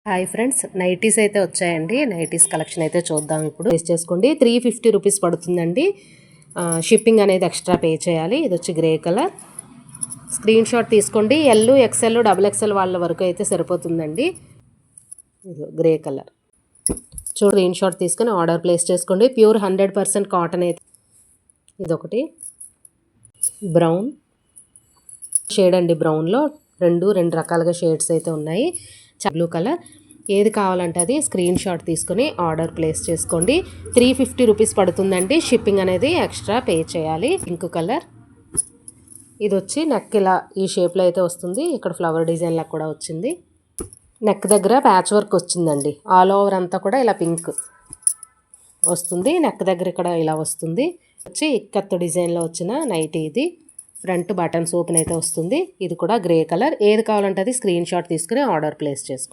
Hi friends, nighties అయితే వచ్చాయండి. Nighties collection అయితే చూద్దాం. ఇప్పుడు వేస్ట్ చేసుకోండి. 350 రూపీస్ పడుతుందండి. షిప్పింగ్ అనేది ఎక్స్ట్రా పే చేయాలి. ఇది వచ్చి గ్రే కలర్. స్క్రీన్ షాట్ తీసుకోండి. ఎల్, ఎక్స్ఎల్, XXL వాళ్ళ వరకు అయితే సరిపోతుందండి. ఇది గ్రే కలర్. స్క్రీన్ షాట్ తీసుకొని ఆర్డర్ ప్లేస్ చేసుకోండి. ప్యూర్ 100% కాటన్ అయితే. ఇదొకటి బ్రౌన్ షేడ్ అండి. బ్రౌన్లో రెండు రకాలుగా షేడ్స్ అయితే ఉన్నాయి. Blue colour. ఏది కావాలంటే అది స్క్రీన్ షాట్ తీసుకొని ఆర్డర్ ప్లేస్ చేసుకోండి. 350 రూపీస్ పడుతుందండి. షిప్పింగ్ అనేది ఎక్స్ట్రా పే చేయాలి. Pink colour. ఇది వచ్చి నెక్ ఇలా ఈ షేప్లో అయితే వస్తుంది. ఇక్కడ ఫ్లవర్ డిజైన్ లాగా కూడా వచ్చింది. నెక్ దగ్గర ప్యాచ్ వర్క్ వచ్చిందండి. ఆల్ ఓవర్ అంతా కూడా ఇలా పింక్ వస్తుంది. నెక్ దగ్గర ఇక్కడ ఇలా వస్తుంది. వచ్చి ఇక్కత్తు డిజైన్లో వచ్చిన నైటీ ఇది. ఫ్రంట్ బటన్స్ ఓపెన్ అయితే వస్తుంది. ఇది కూడా గ్రే కలర్. ఏది కావాలంటే అది స్క్రీన్ షాట్ తీసుకుని ఆర్డర్ ప్లేస్ చేసుకోండి.